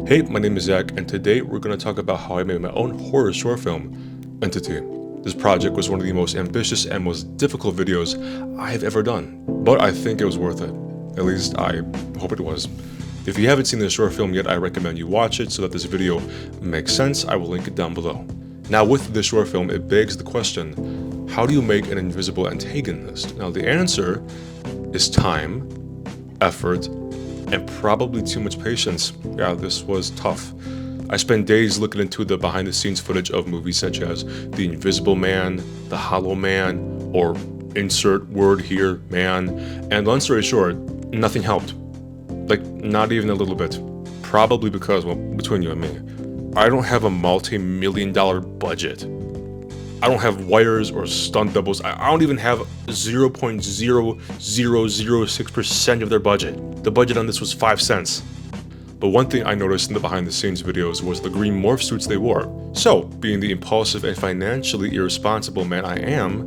Hey, my name is Zach, and today we're going to talk about how I made my own horror short film, Entity. This project was one of the most ambitious and most difficult videos I have ever done, but I think it was worth it. At least I hope it was. If you haven't seen this short film yet, I recommend you watch it so that this video makes sense. I will link it down below. Now, with this short film, it begs the question, how do you make an invisible antagonist? Now, the answer is time, effort, and probably too much patience. Yeah, this was tough. I spent days looking into the behind the scenes footage of movies such as The Invisible Man, The Hollow Man, or insert word here, man, and long story short, nothing helped. Like, not even a little bit. Probably because, well, between you and me, I don't have a multi-million-dollar budget. I don't have wires or stunt doubles. I don't even have 0.0006% of their budget. The budget on this was 5 cents. But one thing I noticed in the behind the scenes videos was the green morph suits they wore. So, being the impulsive and financially irresponsible man I am,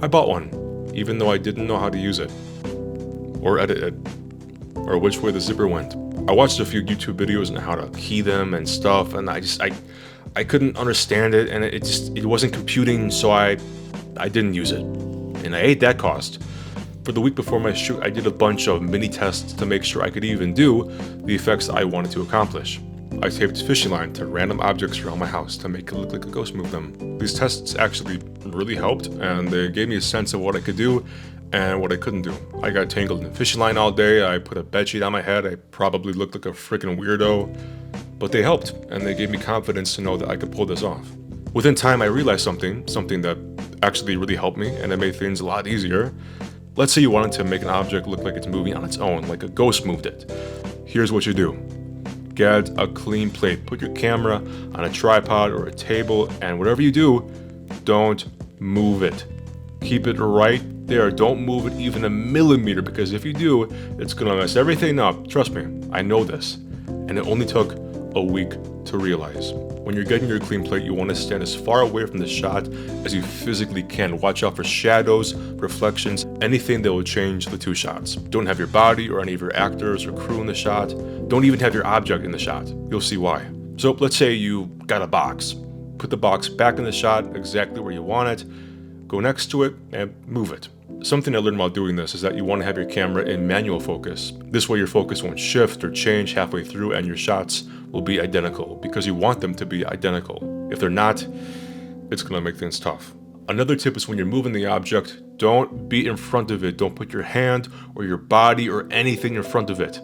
I bought one, even though I didn't know how to use it, or edit it, or which way the zipper went. I watched a few YouTube videos on how to key them and stuff, and I couldn't understand it, and it wasn't computing, so I didn't use it. And I ate that cost. For the week before my shoot, I did a bunch of mini tests to make sure I could even do the effects I wanted to accomplish. I taped fishing line to random objects around my house to make it look like a ghost moved them. These tests actually really helped, and they gave me a sense of what I could do and what I couldn't do. I got tangled in fishing line all day, I put a bedsheet on my head, I probably looked like a freaking weirdo. But they helped, and they gave me confidence to know that I could pull this off. Within time, I realized something that actually really helped me, and it made things a lot easier. Let's say you wanted to make an object look like it's moving on its own, like a ghost moved it. Here's what you do. Get a clean plate, put your camera on a tripod or a table, and whatever you do, don't move it. Keep it right there, don't move it even a millimeter, because if you do, it's gonna mess everything up. Trust me, I know this. And it only took a week to realize. When you're getting your clean plate, you want to stand as far away from the shot as you physically can. Watch out for shadows, reflections, anything that will change the two shots. Don't have your body or any of your actors or crew in the shot. Don't even have your object in the shot. You'll see why. So let's say you got a box. Put the box back in the shot exactly where you want it. Go next to it and move it. Something I learned while doing this is that you want to have your camera in manual focus. This way your focus won't shift or change halfway through and your shots will be identical, because you want them to be identical. If they're not, it's going to make things tough. Another tip is when you're moving the object, don't be in front of it. Don't put your hand or your body or anything in front of it.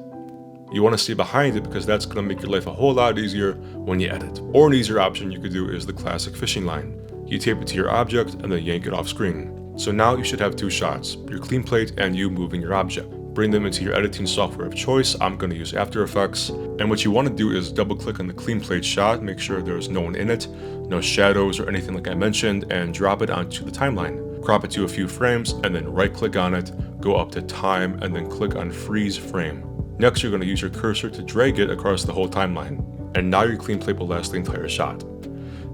You want to stay behind it because that's going to make your life a whole lot easier when you edit. Or an easier option you could do is the classic fishing line. You tape it to your object and then yank it off screen. So now you should have two shots, your clean plate and you moving your object. Bring them into your editing software of choice. I'm going to use After Effects. And what you want to do is double click on the clean plate shot, make sure there's no one in it, no shadows or anything like I mentioned, and drop it onto the timeline. Crop it to a few frames and then right click on it, go up to time and then click on freeze frame. Next, you're going to use your cursor to drag it across the whole timeline. And now your clean plate will last the entire shot.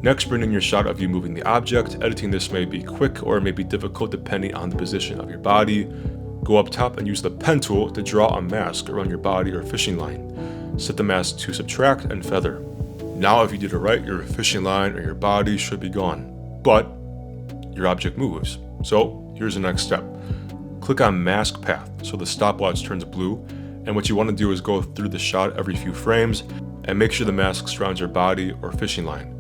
Next, bring in your shot of you moving the object. Editing this may be quick or may be difficult depending on the position of your body. Go up top and use the pen tool to draw a mask around your body or fishing line. Set the mask to subtract and feather. Now if you did it right, your fishing line or your body should be gone. But your object moves. So here's the next step. Click on mask path so the stopwatch turns blue. And what you want to do is go through the shot every few frames and make sure the mask surrounds your body or fishing line.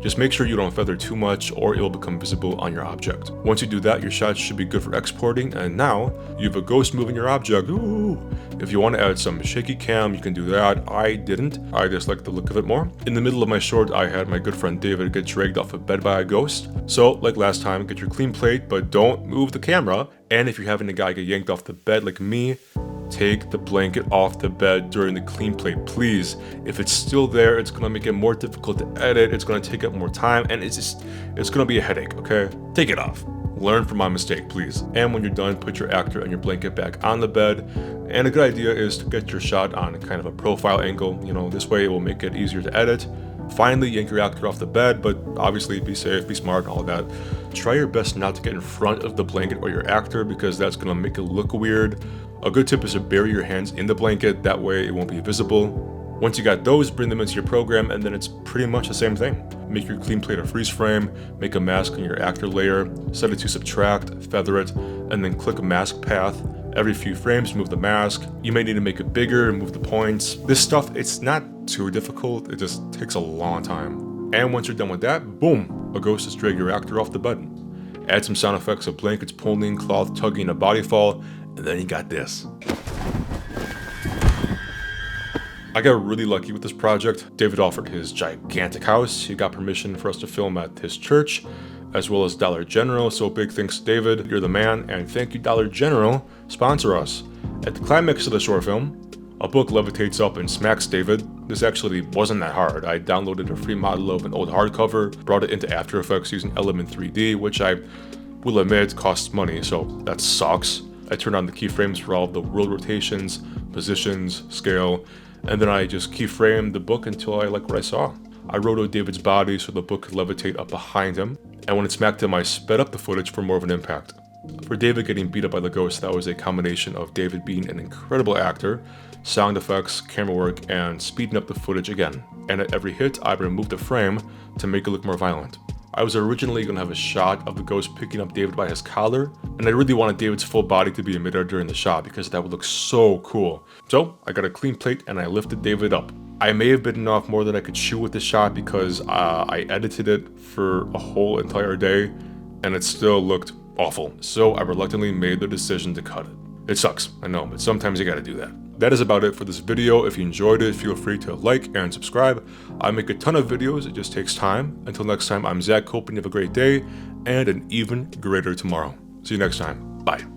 Just make sure you don't feather too much or it will become visible on your object. Once you do that, your shot should be good for exporting, and now you have a ghost moving your object. Ooh. If you want to add some shaky cam, you can do that. I didn't. I just like the look of it more. In the middle of my short, I had my good friend David get dragged off a bed by a ghost. So, like last time, get your clean plate, but don't move the camera. And if you're having a guy get yanked off the bed like me, take the blanket off the bed during the clean plate, please. If it's still there, it's gonna make it more difficult to edit, it's gonna take up more time, and it's gonna be a headache, okay? Take it off. Learn from my mistake, please. And when you're done, put your actor and your blanket back on the bed. And a good idea is to get your shot on kind of a profile angle. This way it will make it easier to edit. Finally, yank your actor off the bed, but obviously be safe, be smart, and all that. Try your best not to get in front of the blanket or your actor because that's gonna make it look weird. A good tip is to bury your hands in the blanket, that way it won't be visible. Once you got those, bring them into your program, and then it's pretty much the same thing. Make your clean plate a freeze frame, make a mask on your actor layer, set it to subtract, feather it, and then click mask path. Every few frames, move the mask. You may need to make it bigger and move the points. This stuff, it's not too difficult, it just takes a long time. And once you're done with that, boom, a ghost has dragged your actor off the bed. Add some sound effects of blankets pulling, cloth tugging, a body fall, and then you got this. I got really lucky with this project. David offered his gigantic house. He got permission for us to film at his church, as well as Dollar General, so big thanks to David, you're the man, and thank you Dollar General, sponsor us. At the climax of the short film, a book levitates up and smacks David. This actually wasn't that hard. I downloaded a free model of an old hardcover, brought it into After Effects using Element 3D, which I will admit costs money, so that sucks. I turned on the keyframes for all of the world rotations, positions, scale, and then I just keyframed the book until I liked what I saw. I rotoed David's body so the book could levitate up behind him, and when it smacked him, I sped up the footage for more of an impact. For David getting beat up by the ghost, that was a combination of David being an incredible actor, sound effects, camera work, and speeding up the footage again. And at every hit, I removed the frame to make it look more violent. I was originally going to have a shot of the ghost picking up David by his collar, and I really wanted David's full body to be in midair during the shot because that would look so cool. So I got a clean plate and I lifted David up. I may have bitten off more than I could chew with this shot because I edited it for a whole entire day and it still looked awful. So I reluctantly made the decision to cut it. It sucks, I know, but sometimes you gotta do that. That is about it for this video. If you enjoyed it, feel free to like and subscribe. I make a ton of videos, it just takes time. Until next time, I'm Zach, hoping you have a great day and an even greater tomorrow. See you next time. Bye.